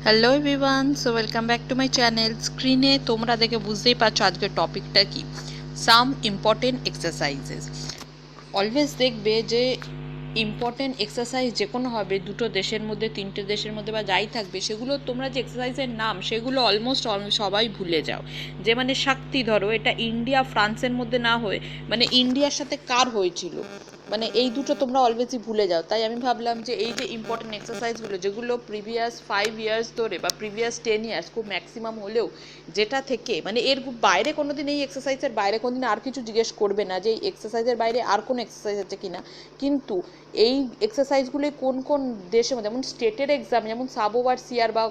Hello everyone, so welcome back to my channel. স্ক্রিনে তোমরা দেখে বুঝতেই পারছো আজকের টপিকটা কি। Some important exercises. অলওয়েজ দেখবে যে ইম্পর্টেন্ট এক্সারসাইজ যে কোনো হবে দুটো দেশের মধ্যে, তিনটে দেশের মধ্যে বা যাই থাকবে, সেগুলো তোমরা যে এক্সারসাইজের নাম সেগুলো অলমোস্ট সবাই ভুলে যাও। যে মানে শক্তি, ধরো এটা ইন্ডিয়া ফ্রান্সের মধ্যে না হয়ে মানে ইন্ডিয়ার সাথে কার হয়েছিল, মানে এই দুটো তোমরা অলওয়েজই ভুলে যাও। তাই আমি ভাবলাম যে এই যে ইম্পর্টেন্ট এক্সারসাইজগুলো যেগুলো প্রিভিয়াস 5 ইয়ার্স ধরে বা প্রিভিয়াস 10 ইয়ার্স খুব ম্যাক্সিমাম হলেও, যেটা থেকে মানে এর বাইরে কোনো দিন, এই এক্সারসাইজের বাইরে কোনো দিন আর কিছু জিজ্ঞেস করবে না যে এই এক্সারসাইজের বাইরে আর কোনো এক্সারসাইজ আছে কিনা। কিন্তু এই এক্সারসাইজগুলি কোন কোন দেশের মধ্যে, যেমন স্টেটের এক্সাম, যেমন সাব ওভারসিয়ার বা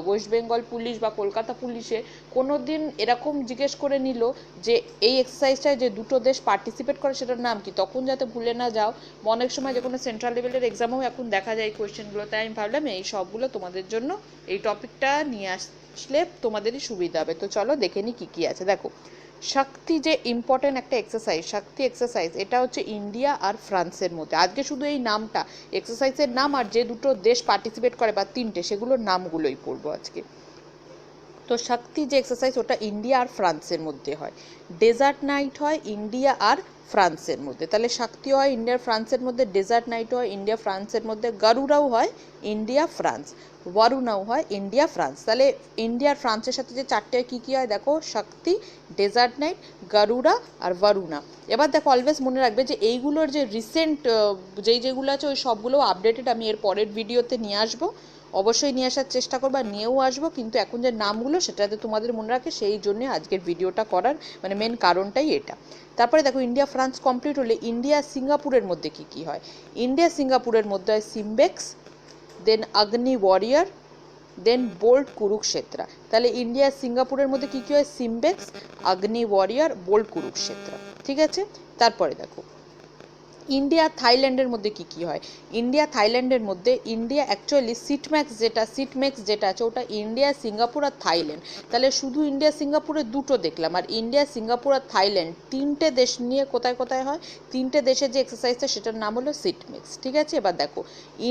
ওয়েস্ট বেঙ্গল পুলিশ বা কলকাতা পুলিশে কোনো দিন এরকম জিজ্ঞেস করে নিল যে এই এক্সারসাইজটায় যে দুটো দেশ পার্টিসিপেট করে সেটার নাম কি, তখন যাতে ভুলে না যাও। অনেক সময় যে কোনো সেন্ট্রাল লেভেলের এক্সামেও এখন দেখা যায় এই কোয়েশ্চেনগুলো। তাই আমি ভাবলাম এই সবগুলো তোমাদের জন্য এই টপিকটা নিয়ে আসলে তোমাদেরই সুবিধা হবে। তো চলো দেখে নিই কী কী আছে। দেখো, শক্তি যে ইম্পর্টেন্ট একটা এক্সারসাইজ, শক্তি এক্সারসাইজ, এটা হচ্ছে ইন্ডিয়া আর ফ্রান্সের মধ্যে। আজকে শুধু এই নামটা, এক্সারসাইজের নাম আর যে দুটো দেশ পার্টিসিপেট করে বা তিনটে, সেগুলোর নামগুলোই পড়বো আজকে। তো শক্তি যে এক্সারসাইজ ওটা ইন্ডিয়া আর ফ্রান্সের মধ্যে হয়। ডেজার্ট নাইট হয় ইন্ডিয়া আর ফ্রান্সের মধ্যে, তাহলে শক্তি হয় ইন্ডিয়া ফ্রান্সের মধ্যে, ডেজার্ট নাইট হয় ইন্ডিয়া ফ্রান্সের মধ্যে, গারুড়াও হয় ইন্ডিয়া ফ্রান্স, ওয়ারুনাও হয় ইন্ডিয়া ফ্রান্স। তাহলে ইন্ডিয়া আর ফ্রান্সের সাথে যে চারটে কী কী হয় দেখো, শক্তি, ডেজার্ট নাইট, গারুড়া আর ওয়ারুনা। এবার দেখো অলওয়েজ মনে রাখবে যে এইগুলোর যে রিসেন্ট যেগুলো আছে ওই সবগুলো আপডেটেড আমি এর পরের ভিডিওতে নিয়ে আসবো। অবশ্যই নিয়ে আসার চেষ্টা করবো, নিয়েও আসবো, কিন্তু এখন যে নামগুলো সেটাতে তোমাদের মনে রাখে, সেই জন্য আজকের ভিডিওটা করার মানে মেন কারণটাই এটা। তারপরে দেখো ইন্ডিয়া ফ্রান্স কমপ্লিট হলে ইন্ডিয়া সিঙ্গাপুরের মধ্যে কি কি হয়। ইন্ডিয়া সিঙ্গাপুরের মধ্যে হয় সিমবেক্স, দেন অগ্নি ওয়ারিয়ার, দেন বোল্ট কুরুক্ষেত্রা। তাহলে ইন্ডিয়া সিঙ্গাপুরের মধ্যে কি কি হয়, সিমবেক্স, অগ্নি ওয়ারিয়ার, বোল্ট কুরুক্ষেত্রা। ঠিক আছে। তারপরে দেখো ইন্ডিয়া থাইল্যান্ডের মধ্যে কি কি হয়। ইন্ডিয়া থাইল্যান্ডের মধ্যে ইন্ডিয়া অ্যাকচুয়ালি সিটম্যাক্স যেটা আছে ওটা ইন্ডিয়া সিঙ্গাপুর আর থাইল্যান্ড। তাহলে শুধু ইন্ডিয়া সিঙ্গাপুরে দুটো দেখলাম, আর ইন্ডিয়া সিঙ্গাপুর আর থাইল্যান্ড তিনটে দেশ নিয়ে কোথায় কোথায় হয়, তিনটে দেশের যে এক্সারসাইজটা সেটার নাম হলো সিটম্যাক্স। ঠিক আছে। এবার দেখো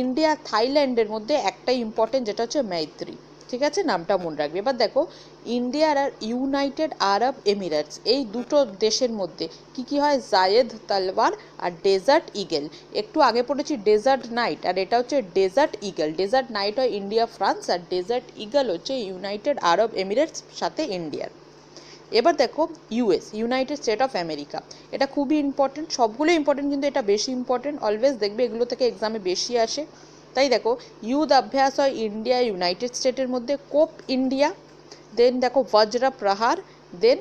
ইন্ডিয়া থাইল্যান্ডের মধ্যে একটাই ইম্পর্টেন্ট, যেটা হচ্ছে মৈত্রী। ঠিক আছে, নামটা মনে রাখবে। এবার দেখো ইন্ডিয়ার আর ইউনাইটেড আরব এমিরেটস, এই দুটো দেশের মধ্যে কি কি হয়, জায়েদ তলওয়ার আর ডেজার্ট ইগল। একটু আগে পড়েছি ডেজার্ট নাইট, আর এটা হচ্ছে ডেজার্ট ইগল। ডেজার্ট নাইট হয় ইন্ডিয়া ফ্রান্স, আর ডেজার্ট ইগল হচ্ছে ইউনাইটেড আরব এমিরেটস সাথে ইন্ডিয়ার। এবার দেখো US, United state of America, এটা খুবই ইম্পর্টেন্ট, সবগুলো ইম্পর্টেন্ট কিন্তু এটা বেশি ইম্পর্টেন্ট। অলওয়েজ দেখবে এগুলো থেকে এক্সামে বেশি আসে। তাই দেখো ইউথ অভ্যাস হয় ইন্ডিয়া ইউনাইটেড স্টেটের মধ্যে, কোপ ইন্ডিয়া, দেন দেখো বজ্র প্রহার, দেন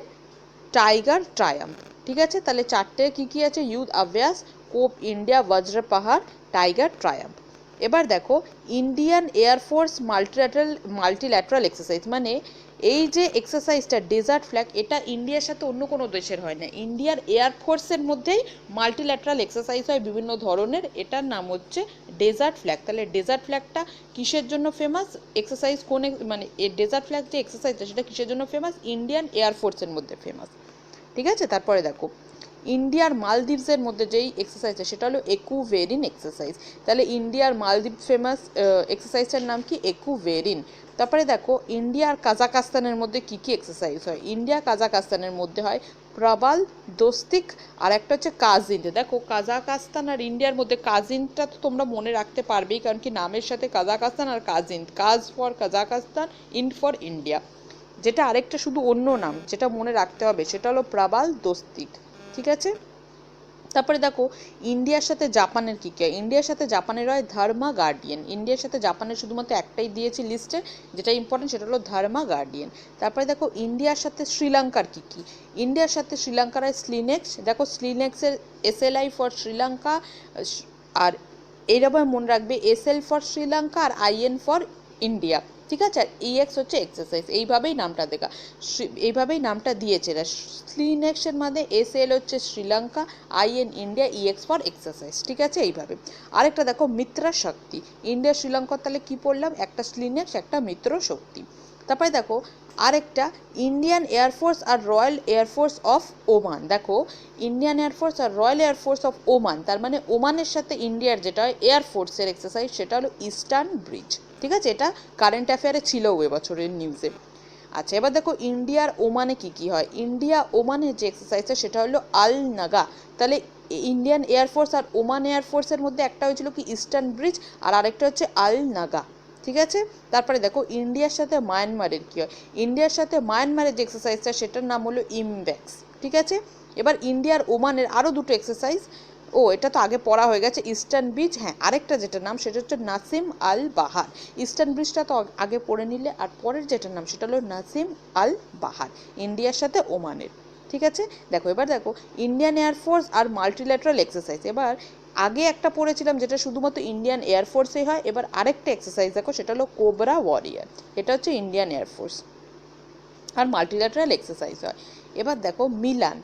টাইগার ট্রায়াম্প। ঠিক আছে, তাহলে চারটে কি কি আছে, ইউথ অভ্যাস, কোপ ইন্ডিয়া, বজ্র প্রহার, টাইগার ট্রায়াম্প। এবার দেখো ইন্ডিয়ান এয়ারফোর্স মাল্টিল্যাটারাল এক্সারসাইজ, মানে এই যে এক্সারসাইজটা ডেজার্ট ফ্ল্যাগ, এটা ইন্ডিয়ার সাথে অন্য কোনো দেশের হয় না, ইন্ডিয়ার এয়ারফোর্সের মধ্যেই মাল্টিল্যাটারাল এক্সারসাইজ হয় বিভিন্ন ধরনের, এটার নাম হচ্ছে ডেজার্ট ফ্ল্যাগ। তাহলে ডেজার্ট ফ্ল্যাগটা কিসের জন্য ফেমাস, এক্সারসাইজ কোন মানে ডেজার্ট ফ্ল্যাগ যে এক্সারসাইজটা সেটা কিসের জন্য ফেমাস, ইন্ডিয়ান এয়ারফোর্সের মধ্যে ফেমাস। ঠিক আছে। তারপরে দেখো ইন্ডিয়ার মালদ্বীপসের মধ্যে যেই এক্সারসাইজটা সেটা হলো একুভেরিন এক্সারসাইজ। তাহলে ইন্ডিয়ার মালদ্বীপ ফেমাস এক্সারসাইজটার নাম কি, একুভেরিন। তারপরে দেখো ইন্ডিয়া আর কাজাকস্তানের মধ্যে কি কি এক্সারসাইজ হয়। ইন্ডিয়া কাজাকস্তানের মধ্যে হয় প্রবাল, দোস্তিক, আর একটা হচ্ছে কাজিন্দ। দেখো কাজাকস্তান আর ইন্ডিয়ার মধ্যে কাজিনটা তো তোমরা মনে রাখতে পারবেই, কারণ কি নামের সাথে কাজাকস্তান আর কাজিন্দ, কাজ for Kazakhstan, in for India. যেটা আরেকটা শুধু অন্য নাম যেটা মনে রাখতে হবে সেটা হলো প্রবাল, দোস্তিক। ঠিক আছে। তারপরে দেখো ইন্ডিয়ার সাথে জাপানের কী কী হয়। ইন্ডিয়ার সাথে জাপানের হয় ধর্মা গার্ডিয়ান। ইন্ডিয়ার সাথে জাপানের শুধুমাত্র একটাই দিয়েছি লিস্টে, যেটা ইম্পর্টেন্ট সেটা হলো ধর্মা গার্ডিয়ান। তারপরে দেখো ইন্ডিয়ার সাথে শ্রীলঙ্কার কী কী। ইন্ডিয়ার সাথে শ্রীলঙ্কার হয় স্লিনেক্স। দেখো স্লিনেক্সের এসএলআই ফর শ্রীলঙ্কা, আর এইরকম মনে রাখবে এসএল ফর শ্রীলঙ্কা আর আইএন ফর ইন্ডিয়া। ঠিক আছে। আর ইএক্স হচ্ছে এক্সারসাইজ, এইভাবেই নামটা দেখা, এইভাবেই নামটা দিয়েছে এরা। স্লিনেক্সের মধ্যে এসএল হচ্ছে Sri Lanka, in India, EX for exercise. ঠিক আছে, এইভাবে। আরেকটা দেখো মিত্রা শক্তি, ইন্ডিয়া শ্রীলঙ্কার তাহলে কি পড়লাম, একটা স্লিনেক্স একটা মিত্র শক্তি। তারপরে দেখো আরেকটা ইন্ডিয়ান এয়ারফোর্স আর রয়্যাল এয়ারফোর্স অফ ওমান। দেখো ইন্ডিয়ান এয়ারফোর্স আর রয়্যাল এয়ারফোর্স অফ ওমান, তার মানে ওমানের সাথে ইন্ডিয়ার যেটা হয় এয়ারফোর্সের এক্সারসাইজ সেটা হলো ইস্টার্ন ব্রিজ। ঠিক আছে, এটা কারেন্ট অ্যাফেয়ারে ছিল এবছরের নিউজে। আচ্ছা, এবার দেখো ইন্ডিয়ার ওমানে কি কি হয়। ইন্ডিয়া ওমানের যে এক্সারসাইজটা সেটা হলো আল নাগা। তাহলে ইন্ডিয়ান এয়ারফোর্স আর ওমান এয়ারফোর্সের মধ্যে একটা হয়েছিল কি ইস্টার্ন ব্রিজ, আর আরেকটা হচ্ছে আল নাগা। ঠিক আছে, তারপরে দেখো ইন্ডিয়ার সাথে মায়ানমারের কী হয়। ইন্ডিয়ার সাথে মায়ানমারের যে এক্সারসাইজটা সেটার নাম হলো ইমব্যাক্স। ঠিক আছে, এবার ইন্ডিয়ার ওমানের আরও দুটো এক্সারসাইজ, এটা তো আগে পড়া হয়ে গেছে, ইস্টার্ন ব্রিজ। হ্যাঁ, আরেকটা যেটা নাম সেটা হচ্ছে নাসিম আল বাহার। ইস্টার্ন ব্রিজটা তো আগে পড়ে নিলে, আর পরের যেটার নাম সেটা হলো নাসিম আল বাহার, ইন্ডিয়ার সাথে ওমানের। ঠিক আছে, দেখো এবার দেখো ইন্ডিয়ান এয়ারফোর্স আর মাল্টিল্যাটারাল এক্সারসাইজ। এবার আগে একটা পড়েছিলাম যেটা শুধুমাত্র ইন্ডিয়ান এয়ারফোর্সেই হয়, এবার আরেকটা এক্সারসাইজ দেখো সেটা হলো কোবরা ওয়ারিয়ার, এটা হচ্ছে ইন্ডিয়ান এয়ারফোর্স আর মাল্টিল্যাটারাল এক্সারসাইজ হয়। এবার দেখো Milan,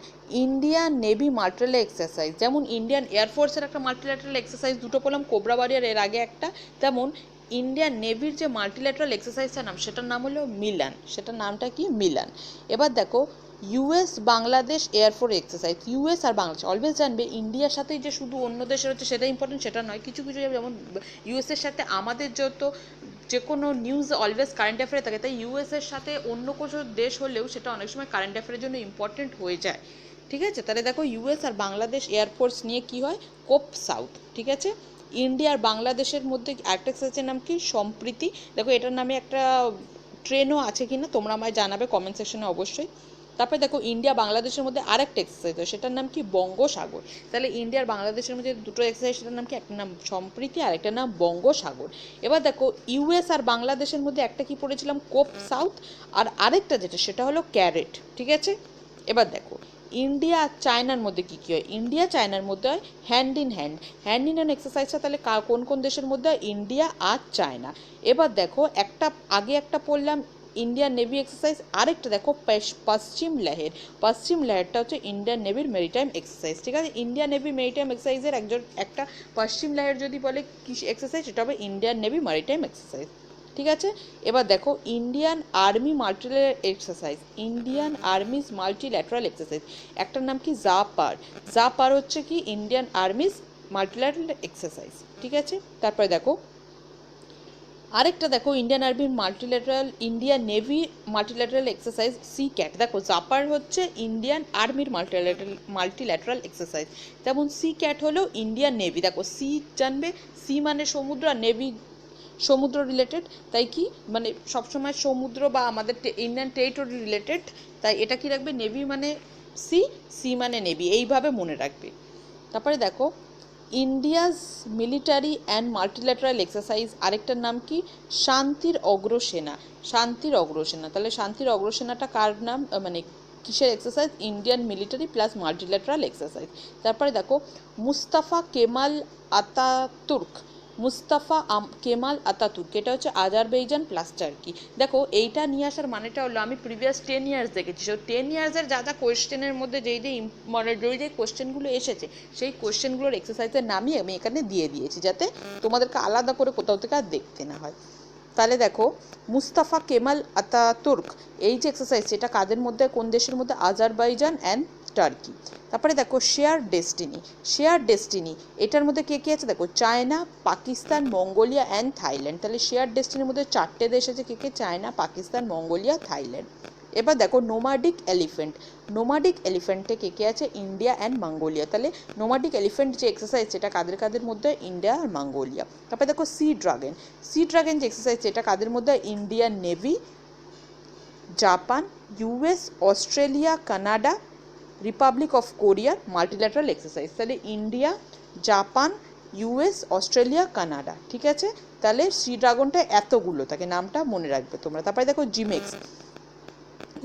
Indian navy multilateral exercise. যেমন ইন্ডিয়ান এয়ারফোর্সের একটা মাল্টিল্যাটারাল এক্সারসাইজ দুটো বললাম, কোবরা ওয়ারিয়ার এর আগে একটা, তেমন ইন্ডিয়ান নেভির যে মাল্টিল্যাটারাল এক্সারসাইজটার নাম সেটার নাম হলো মিলান, সেটার নামটা কি মিলান। এবার দেখো US Bangladesh air force exercise. US আর বাংলাদেশ অলওয়েজ জানবে ইন্ডিয়ার সাথেই যে শুধু অন্য দেশের হচ্ছে সেটা ইম্পর্টেন্ট সেটা নয়, কিছু কিছু যেমন ইউএসের সাথে আমাদের যত যে কোনো নিউজ অলওয়েজ কারেন্ট অ্যাফেয়ারে থাকে, তাই ইউএসের সাথে অন্য কোনো দেশ হলেও সেটা অনেক সময় কারেন্ট অ্যাফেয়ারের জন্য ইম্পর্টেন্ট হয়ে যায়। ঠিক আছে, তাহলে দেখো ইউএস আর বাংলাদেশ এয়ারফোর্স নিয়ে কি হয়, কোপ সাউথ। ঠিক আছে, ইন্ডিয়া আর বাংলাদেশের মধ্যে আরেকটা এক্সারসাইজের নাম কি সম্প্রীতি। দেখো এটার নামে একটা ট্রেনও আছে কিনা তোমরা আমায় জানাবে কমেন্ট সেকশনে অবশ্যই। তারপরে দেখো ইন্ডিয়া বাংলাদেশের মধ্যে আরেকটা এক্সারসাইজ হয় সেটার নাম কি বঙ্গোসাগর। তাহলে ইন্ডিয়ার বাংলাদেশের মধ্যে দুটো এক্সারসাইজ, সেটার নাম কি, একটা নাম সম্প্রীতি আর একটা নাম বঙ্গোসাগর। এবার দেখো ইউএস আর বাংলাদেশের মধ্যে একটা কি পড়েছিলাম, কোপ সাউথ, আর আরেকটা যেটা সেটা হলো ক্যারেট। ঠিক আছে, এবার দেখো ইন্ডিয়া আর চায়নার মধ্যে কী কী হয়। ইন্ডিয়া চায়নার মধ্যে হয় hand in hand. Hand in hand এক্সারসাইজটা তাহলে কোন কোন দেশের মধ্যে হয়, ইন্ডিয়া আর চায়না। এবার দেখো একটা আগে একটা পড়লাম ইন্ডিয়ান নেভি এক্সারসাইজ, আরেকটা দেখো পশ্চিম লেহের। পশ্চিম লেহেরটা হচ্ছে ইন্ডিয়ান নেভির মেরিটাইম এক্সারসাইজ। ঠিক আছে, ইন্ডিয়ান নেভি মেরিটাইম এক্সারসাইজের একটা পশ্চিম লেহের যদি বলে কি এক্সারসাইজ, সেটা হবে ইন্ডিয়ান নেভি মেরিটাইম এক্সারসাইজ। ঠিক আছে, এবার দেখো Indian army multilateral exercise. Indian army's multilateral exercise, একটার নাম কি জাপার। জাপার হচ্ছে কি ইন্ডিয়ান আর্মিজ মাল্টিল্যাটারাল এক্সারসাইজ। ঠিক আছে, তারপরে দেখো আরেকটা দেখো ইন্ডিয়ান আর্মির multilateral, Indian navy multilateral exercise sea cat. দেখো জাপার হচ্ছে ইন্ডিয়ান আর্মির মাল্টিল্যাটারাল এক্সারসাইজ, তেমন সি ক্যাট হলো ইন্ডিয়ান নেভি। দেখো সি জানবে, সি মানে সমুদ্র আর নেভি সমুদ্র রিলেটেড, তাই কি মানে সবসময় সমুদ্র বা আমাদের ইন্ডিয়ান টেরিটরি রিলেটেড, তাই এটা কি রাখবে, নেভি মানে সি, সি মানে নেভি, এইভাবে মনে রাখবে। তারপরে দেখো India's military and multilateral exercise, আরেকটার নাম কি শান্তির অগ্রসেনা। শান্তির অগ্রসেনা, তাহলে শান্তির অগ্রসেনাটা কার নাম, মানে কিসের exercise, Indian military plus multilateral exercise. তারপরে দেখো মুস্তাফা কেমাল আতাতুর্ক। মুস্তাফা কেমাল আতাতুর্ক, এটা হচ্ছে আজারবাইজান প্লাস টার্কি। দেখো এইটা নিয়ে আসার মানেটা হলো আমি প্রিভিয়াস 10 ইয়ার্স দেখেছি, সো 10 ইয়ার্সের যা যা কোয়েশ্চেনের মধ্যে যেই মানে যেই কোয়েশ্চেনগুলো এসেছে সেই কোয়েশ্চেনগুলোর এক্সারসাইজের নামই আমি এখানে দিয়ে দিয়েছি, যাতে তোমাদেরকে আলাদা করে কোথাও থেকে আর দেখতে না হয়। তাহলে দেখো মুস্তাফা কেমাল আতাতুর্ক এই যে এক্সারসাইজ, এটা কাদের মধ্যে, কোন দেশের মধ্যে, আজারবাইজান অ্যান্ড টার্কি। তারপরে দেখো শেয়ার ডেস্টিনি। শেয়ার ডেস্টিনি এটার মধ্যে কে কে আছে, দেখো China, Pakistan, Mongolia and Thailand. তাহলে শেয়ার ডেস্টিনির মধ্যে 4টে দেশ আছে, কে কে, চায়না, পাকিস্তান, মঙ্গোলিয়া, থাইল্যান্ড। এবার দেখো নোমাডিক এলিফেন্ট। নোমাডিক এলিফেন্টে কে কে আছে, ইন্ডিয়া অ্যান্ড মঙ্গোলিয়া। তাহলে নোমাডিক এলিফেন্ট যে এক্সারসাইজ সেটা কাদের কাদের মধ্যে, ইন্ডিয়া আর মঙ্গোলিয়া। তারপরে দেখো সি ড্রাগন। সি ড্রাগন যে এক্সারসাইজ সেটা কাদের মধ্যে, Indian navy, Japan, US, Australia, Canada, Republic of কোরিয়ার মাল্টিল্যাটারাল এক্সারসাইজ। তাহলে India, Japan, US, Australia, Canada. ঠিক আছে, তাহলে সি ড্রাগনটা এতগুলো থাকে, নামটা মনে রাখবে তোমরা। তারপরে দেখো জিমেক্স।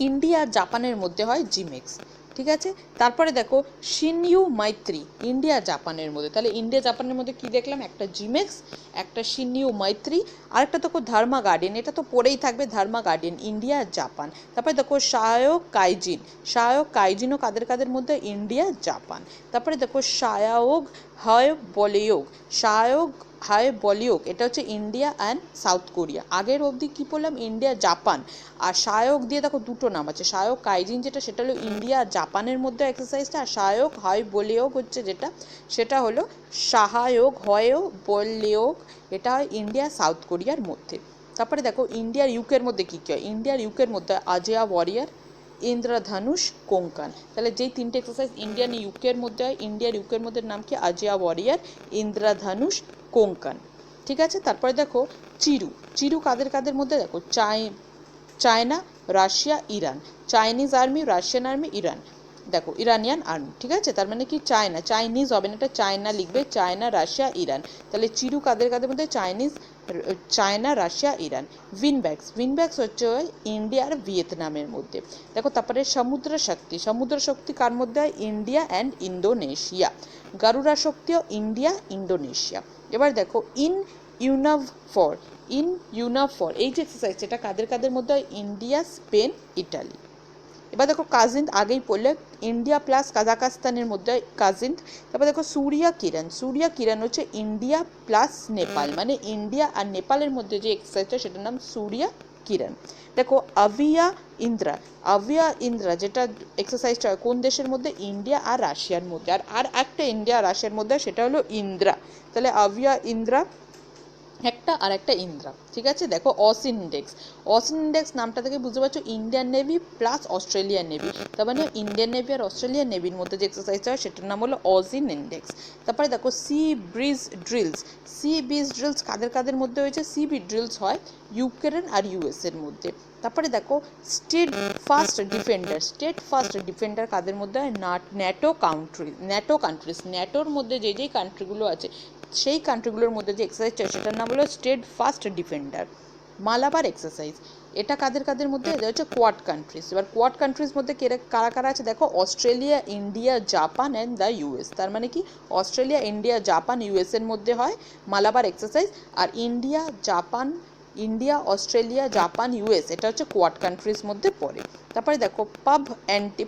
ইন্ডিয়া আর জাপানের মধ্যে হয় জিমেক্স। ঠিক আছে, তারপরে দেখো শিনইউ মাইত্রি, ইন্ডিয়া জাপানের মধ্যে। তাহলে ইন্ডিয়া জাপানের মধ্যে কি দেখলাম, একটা জিমেক্স, একটা শিনইউ মাইত্রি, আরেকটা দেখো ধর্মা গার্ডেন, এটা তো পড়েই থাকবে, ধর্মা গার্ডেন, ইন্ডিয়া জাপান। তারপরে দেখো সায়ক কাইজিন। সায়ক কাইজিনও কাদের কাদের মধ্যে, ইন্ডিয়া জাপান। তারপরে দেখো সায়াওক হায় বলেয়োগ। সায়ক হাই বলিওক এটা হচ্ছে ইন্ডিয়া অ্যান্ড সাউথ কোরিয়া। আগের অবধি কী বললাম, ইন্ডিয়া জাপান, আর সায়ক দিয়ে দেখো দুটো নাম আছে, সায়ক কাইজিন যেটা সেটা হলো ইন্ডিয়া জাপানের মধ্যে এক্সারসাইজটা, আর সায়ক হাই বলিওক হচ্ছে যেটা সেটা হলো সাহায়ক হয়েও বলিওক, এটা হয় ইন্ডিয়া সাউথ কোরিয়ার মধ্যে। তারপরে দেখো ইন্ডিয়ার ইউকের মধ্যে কী কী হয়, ইন্ডিয়ার ইউকের মধ্যে আজিয়া ওয়ারিয়ার, ইন্দ্রধনুষ, কোঙ্কান। তাহলে যেই তিনটে এক্সারসাইজ ইন্ডিয়ান ইউকের মধ্যে হয়, ইন্ডিয়ার ইউকের মধ্যে নাম কি, আজিয়া ওয়ারিয়ার, ইন্দ্রধনুষ, কোঙ্কান। ঠিক আছে, তারপরে দেখো চিরু, চিরু কাদের কাদের মধ্যে, দেখো China, Russia, Iran. Chinese army, Russian army, Iran, দেখো ইরানিয়ান আর্মি। ঠিক আছে, তার মানে কি চায়না, চাইনিজ হবে না, এটা চায়না লিখবে, চায়না, রাশিয়া, ইরান। তাহলে চিরু কাদের কাদের মধ্যে, চাইনিজ, চায়না, রাশিয়া, ইরান। উইনব্যাক্স, উইনব্যাক্স হচ্ছে ইন্ডিয়া আর ভিয়েতনামের মধ্যে। দেখো তারপরে সমুদ্র শক্তি, সমুদ্র শক্তি কার মধ্যে হয়, ইন্ডিয়া অ্যান্ড ইন্দোনেশিয়া। গারুড়া শক্তিও ইন্ডিয়া, ইন্দোনেশিয়া। এবার দেখো ইউনাভফর, ইউনাভফর এই যে এক্সারসাইজ এটা কাদের কাদের মধ্যে হয়, ইন্ডিয়া, স্পেন, ইটালি। এবার দেখো কাজিন্দ, আগেই পড়লে ইন্ডিয়া প্লাস কাজাকস্তানের মধ্যে কাজিন্দ। তারপর দেখো সূর্যা কিরণ, সূর্যা কিরণ হচ্ছে ইন্ডিয়া প্লাস নেপাল, মানে ইন্ডিয়া আর নেপালের মধ্যে যে এক্সারসাইজটা সেটার নাম সূর্যা কিরণ। দেখো আভিয়া ইন্দ্রা, আভিয়া ইন্দ্রা যেটা এক্সারসাইজটা হয় কোন দেশের মধ্যে, ইন্ডিয়া আর রাশিয়ার মধ্যে। আর একটা ইন্ডিয়া আর রাশিয়ার মধ্যে সেটা হলো ইন্দ্রা। তাহলে আভিয়া ইন্দ্রা একটা, আর একটা ইন্দ্রা। ঠিক আছে, দেখো অসিন ইন্ডেক্স, অসিন ইন্ডেক্স নামটা থেকে বুঝতে পারছো Indian navy plus Australian navy, তার মানে ইন্ডিয়ান নেভি আর অস্ট্রেলিয়ান নেভির মধ্যে যে এক্সারসাইজটা হয় সেটার নাম হলো অসিন ইন্ডেক্স। তারপরে দেখো sea breeze drills, sea breeze drills কাদের কাদের মধ্যে হয়েছে, সি ব্রিজ ড্রিলস হয় ইউক্রেন আর ইউএস এর মধ্যে। তারপরে দেখো steadfast defender, steadfast defender কাদের মধ্যে হয়, ন্যাটো কান্ট্রিজ, ন্যাটো কান্ট্রিজ, ন্যাটোর মধ্যে যেই যেই কান্ট্রিগুলো আছে সেই কান্ট্রিগুলোর মধ্যে যে এক্সারসাইজটা সেটার নাম হলো state first defender. Malabar exercise এটা কাদের কাদের মধ্যে, এটা হচ্ছে কোয়াড কান্ট্রিজ। এবার কোয়াড কান্ট্রিজ মধ্যে কারা কারা আছে, দেখো Australia, India, Japan and the US. তার মানে কি অস্ট্রেলিয়া, ইন্ডিয়া, জাপান, ইউএস এর মধ্যে হয় মালাবার এক্সারসাইজ। আর India, Japan, India, Australia, Japan, US এটা হচ্ছে কোয়াড কান্ট্রিজ মধ্যে পড়ে। তারপরে দেখো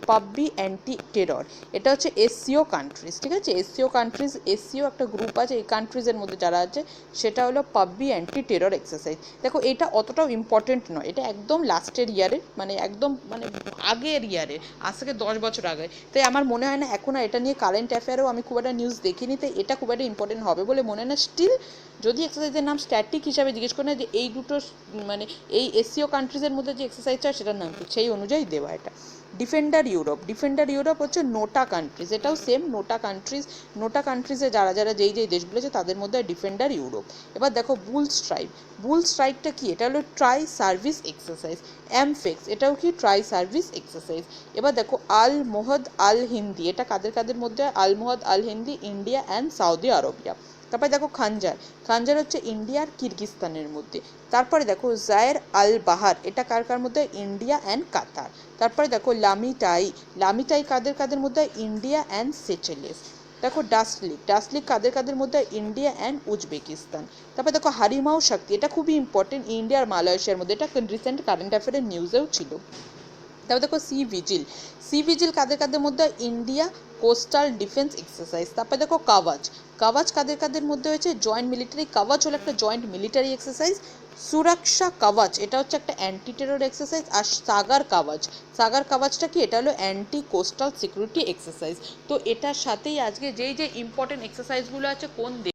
পাববি অ্যান্টি টেরর, এটা হচ্ছে এসসিও কান্ট্রিজ। ঠিক আছে, এসসিও কান্ট্রিজ, এসসিও একটা গ্রুপ আছে, এই কান্ট্রিজের মধ্যে যারা আছে সেটা হলো পাববি অ্যান্টি টেরর এক্সারসাইজ। দেখো এটা অতটাও ইম্পর্টেন্ট নয়, এটা একদম লাস্টের ইয়ারের, মানে একদম মানে আগের ইয়ারের, আজ থেকে 10 বছর আগে। তাই আমার মনে হয় না এখন এটা নিয়ে কারেন্ট অ্যাফেয়ারেও আমি খুব একটা নিউজ দেখিনি, তাই এটা খুব একটা ইম্পর্টেন্ট হবে বলে মনে হয় না। স্টিল যদি এক্সারসাইজের নাম স্ট্যাটিক হিসাবে জিজ্ঞেস করে না যে এই দুটো মানে এই এসসিও কান্ট্রিজের মধ্যে যে এক্সারসাইজটা সেটার নাম কি, সেই অনুযায়ী দেওয়া এটা। ডিফেন্ডার ইউরোপ, ডিফেন্ডার ইউরোপ হচ্ছে নোটা কান্ট্রিজ, এটাও সেম নোটা কান্ট্রিজ, নোটা কান্ট্রিজে যারা যারা যেই যেই দেশগুলো আছে তাদের মধ্যে ডিফেন্ডার ইউরোপ। এবার দেখো বুল স্ট্রাইক, বুল স্ট্রাইকটা কি, এটা হলো ট্রাই সার্ভিস এক্সারসাইজ। অ্যামফেক্স এটাও কি ট্রাই সার্ভিস এক্সারসাইজ। এবার দেখো আল মোহাদ আল হিন্দি, এটা কাদের কাদের মধ্যে, Al Mohed Al Hindi, India and Saudi Arabia. তারপরে দেখো খানজার, খানজার হচ্ছে ইন্ডিয়া আর কিরগিস্তানের মধ্যে। তারপরে দেখো জায়ের আল বাহার, এটা কার কার মধ্যে, ইন্ডিয়া অ্যান্ড কাতার। তারপরে দেখো লামিটাই, লামিটাই কাদের কাদের মধ্যে, ইন্ডিয়া অ্যান্ড সেচেলেস। দেখো ডাস্টলিক, ডাস্টলিক কাদের কাদের মধ্যে, ইন্ডিয়া অ্যান্ড উজবেকিস্তান। তারপরে দেখো হারিমাও শক্তি, এটা খুবই ইম্পর্টেন্ট, ইন্ডিয়া আর মালয়েশিয়ার মধ্যে, এটা রিসেন্ট কারেন্ট অ্যাফেয়ারের নিউজেও ছিল। তারপর দেখো সি ভিজিল, সি ভিজিল কাদের কাদের মধ্যে, ইন্ডিয়া কোস্টাল ডিফেন্স এক্সারসাইজ। তারপরে দেখো কাওয়াচ, কাওয়াচ কাদের কাদের মধ্যে হয়েছে, জয়েন্ট মিলিটারি, কাওয়াচ হলো একটা জয়েন্ট মিলিটারি এক্সারসাইজ। সুরক্ষা কাওয়াচ এটা হচ্ছে একটা অ্যান্টি টেরর এক্সারসাইজ। আর সাগার কাওয়াচ, সাগার কাওয়াচটা কি, এটা হলো অ্যান্টি কোস্টাল সিকিউরিটি এক্সারসাইজ। তো এটার সাথেই আজকে যেই যে ইম্পর্টেন্ট এক্সারসাইজগুলো আছে কোন